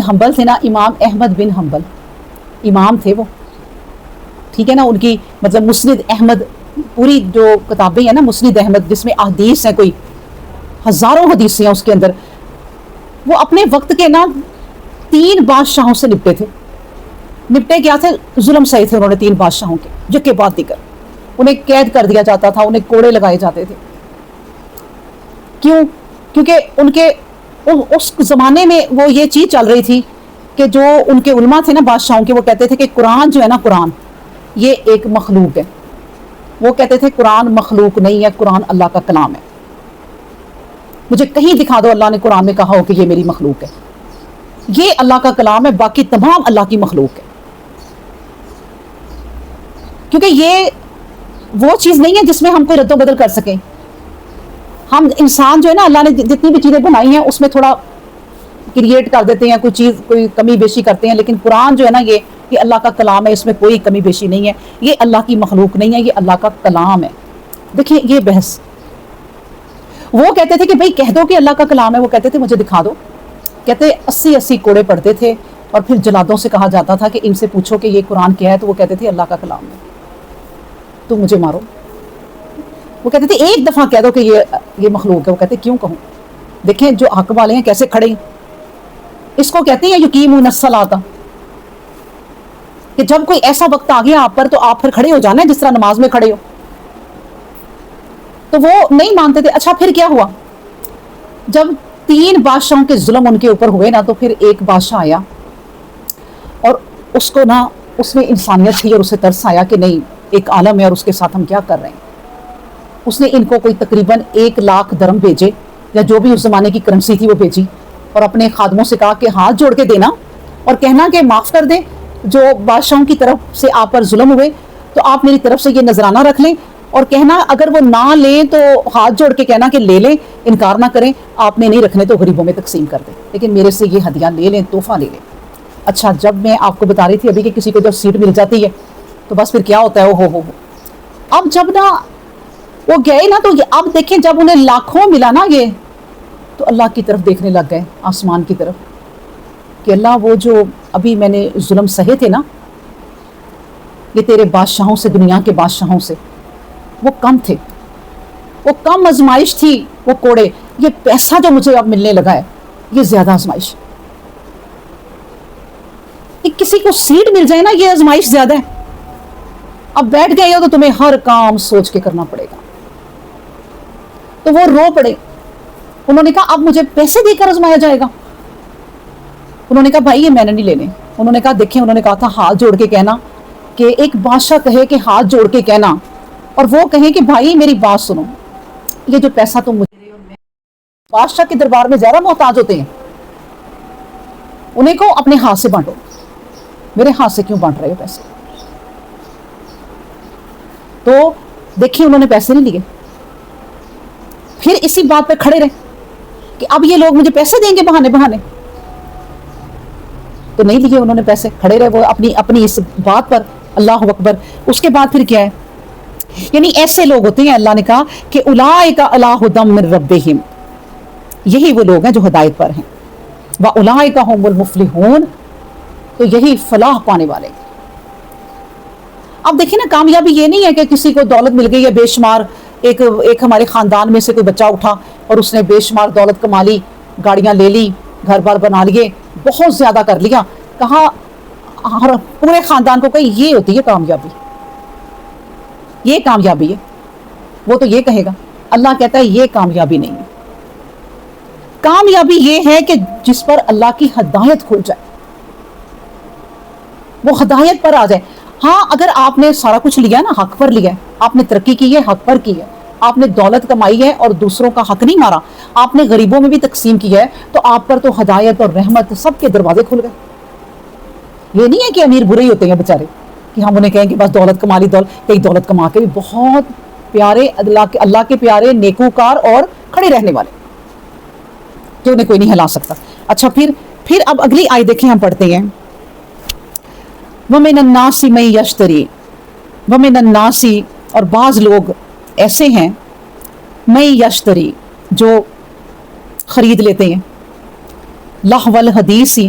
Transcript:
حنبل تھے نا، امام احمد بن حنبل امام تھے وہ، ٹھیک ہے نا، ان کی مطلب مسند احمد، پوری جو کتابیں ہیں نا مسند احمد جس میں احادیث ہیں کوئی ہزاروں حدیثیں ہیں اس کے اندر، وہ اپنے وقت کے نا 3 بادشاہوں سے نپٹے تھے. نپٹے کیا تھے؟ ظلم سہے تھے انہوں نے 3 بادشاہوں کے، جک کے بعد دیگر انہیں قید کر دیا جاتا تھا، انہیں کوڑے لگائے جاتے تھے. کیوں؟ کیونکہ ان کے اس زمانے میں وہ یہ چیز چل رہی تھی کہ جو ان کے علماء تھے نا بادشاہوں کے، وہ کہتے تھے کہ قرآن جو ہے نا، قرآن یہ ایک مخلوق ہے. وہ کہتے تھے قرآن مخلوق نہیں ہے، قرآن اللہ کا کلام ہے. مجھے کہیں دکھا دو اللہ نے قرآن میں کہا ہو کہ یہ میری مخلوق ہے. یہ اللہ کا کلام ہے، باقی تمام اللہ کی مخلوق ہے. کیونکہ یہ وہ چیز نہیں ہے جس میں ہم کوئی رد و بدل کر سکیں. ہم انسان جو ہے نا، اللہ نے جتنی بھی چیزیں بنائی ہیں اس میں تھوڑا کریٹ کر دیتے ہیں، کوئی چیز کوئی کمی بیشی کرتے ہیں، لیکن قرآن جو ہے نا یہ اللہ کا کلام ہے، اس میں کوئی کمی بیشی نہیں ہے. یہ اللہ کی مخلوق نہیں ہے، یہ اللہ کا کلام ہے. دیکھیں یہ بحث، وہ کہتے تھے کہ بھئی کہہ دو کہ اللہ کا کلام ہے، وہ کہتے تھے مجھے دکھا دو. کہتے 80 کوڑے پڑتے تھے اور پھر جلادوں سے کہا جاتا تھا کہ ان سے پوچھو کہ یہ قرآن کیا ہے، تو وہ کہتے تھے اللہ کا کلام ہے، تو مجھے مارو. وہ کہتے تھے ایک دفعہ کہہ دو کہ یہ مخلوق ہے. وہ کہتے کیوں کہوں؟ دیکھیں جو حق والے ہیں کیسے کھڑے ہیں. اس کو کہتے ہیں یقیمون الصلاۃ، کہ جب کوئی ایسا وقت آ گیا آپ پر تو آپ پھر کھڑے ہو جانا ہے جس طرح نماز میں کھڑے ہو. تو وہ نہیں مانتے تھے. اچھا پھر کیا ہوا؟ جب 3 بادشاہوں کے ظلم ان کے اوپر ہوئے نا، تو پھر ایک بادشاہ آیا اور اس کو نا اس میں انسانیت تھی اور اسے ترس آیا کہ نہیں ایک عالم ہے اور اس کے ساتھ ہم کیا کر رہے ہیں. اس نے ان کو کوئی تقریباً 1 لاکھ درم بھیجے، یا جو بھی اس زمانے کی کرنسی تھی وہ بھیجی، اور اپنے خادموں سے کہا کہ ہاتھ جوڑ کے دینا اور کہنا کہ معاف کر دیں جو بادشاہوں کی طرف سے آپ پر ظلم ہوئے، تو آپ میری طرف سے یہ نذرانہ رکھ لیں، اور کہنا اگر وہ نہ لیں تو ہاتھ جوڑ کے کہنا کہ لے لیں، انکار نہ کریں، آپ نے نہیں رکھنے تو غریبوں میں تقسیم کر دیں، لیکن میرے سے یہ ہدیہ لے لیں، تحفہ لے لیں. اچھا جب میں آپ کو بتا رہی تھی ابھی کہ کسی کو جب سیٹ مل جاتی ہے تو بس پھر کیا ہوتا ہے، ہو. اب جب نا وہ گئے نا، تو اب دیکھیں جب انہیں لاکھوں ملا نا یہ، تو اللہ کی طرف دیکھنے لگ گئے، آسمان کی طرف، کہ اللہ وہ جو ابھی میں نے ظلم سہے تھے نا یہ تیرے بادشاہوں سے، دنیا کے بادشاہوں سے، وہ کم تھے، وہ کم آزمائش تھی وہ کوڑے. یہ پیسہ جو مجھے اب ملنے لگا ہے یہ زیادہ آزمائش. کسی کو سیٹ مل جائے نا یہ آزمائش زیادہ ہے. اب بیٹھ گئے ہو تو تمہیں ہر کام سوچ کے کرنا پڑے گا. تو وہ رو پڑے. انہوں نے کہا اب مجھے پیسے دے کر آزمایا جائے گا. انہوں نے کہا بھائی یہ میں نے نہیں لینے. انہوں نے کہا دیکھیں، انہوں نے کہا تھا ہاتھ جوڑ کے کہنا، کہ ایک بادشاہ کہے کہ ہاتھ جوڑ کے کہنا، اور وہ کہیں کہ بھائی میری بات سنو، یہ جو پیسہ تم مجھے دے رہے ہو، بادشاہ کے دربار میں زیادہ محتاج ہوتے ہیں، انہیں کو اپنے ہاتھ سے بانٹو، میرے ہاتھ سے کیوں بانٹ رہے ہو پیسے؟ تو دیکھیں انہوں نے پیسے نہیں لیے. پھر اسی بات پہ کھڑے رہے کہ اب یہ لوگ مجھے پیسے دیں گے بہانے بہانے، تو نہیں لیے انہوں نے پیسے. کھڑے رہے وہ اپنی اس بات پر. اللہ اکبر. اس کے بعد پھر کیا ہے؟ یعنی ایسے لوگ ہوتے ہیں، اللہ نے کہا کہ اولئک علی ھدی من ربہم، یہی وہ لوگ ہیں جو ہدایت پر ہیں. واولئک ھم المفلحون، تو یہی فلاح پانے والے. اب دیکھیں نا، کامیابی یہ نہیں ہے کہ کسی کو دولت مل گئی ہے بے شمار. ایک ہمارے خاندان میں سے کوئی بچہ اٹھا اور اس نے بے شمار دولت کما لی، گاڑیاں لے لی، گھر بار بنا لیے، بہت زیادہ کر لیا. کہا پورے خاندان کو کہی یہ ہوتی ہے کامیابی، یہ کامیابی ہے. وہ تو یہ کہے گا. اللہ کہتا ہے یہ کامیابی نہیں ہے. کامیابی یہ ہے کہ جس پر اللہ کی ہدایت کھل جائے، وہ ہدایت پر آ جائے. ہاں اگر آپ نے سارا کچھ لیا نا، حق پر لیا ہے، آپ نے ترقی کی ہے، حق پر کی ہے، آپ نے دولت کمائی ہے اور دوسروں کا حق نہیں مارا، آپ نے غریبوں میں بھی تقسیم کی ہے، تو آپ پر تو ہدایت اور رحمت سب کے دروازے کھل گئے. یہ نہیں ہے کہ امیر برے ہی ہوتے ہیں بیچارے، کہ ہم انہیں کہیں کہ بس دولت کما لی. کئی دولت کما کے بھی بہت پیارے اللہ کے پیارے نیکوکار اور کھڑے رہنے والے کہ انہیں کوئی نہیں ہلا سکتا. اچھا پھر اب اگلی آیت دیکھیں، ہم پڑھتے ہیں وَمِنَ النَّاسِ مَن يَشْتَرِي، وَمِنَ النَّاسِ، اور بعض لوگ ایسے ہیں، مَن يَشْتَرِي، جو خرید لیتے ہیں، لَہْوَ الْحَدِيثِ،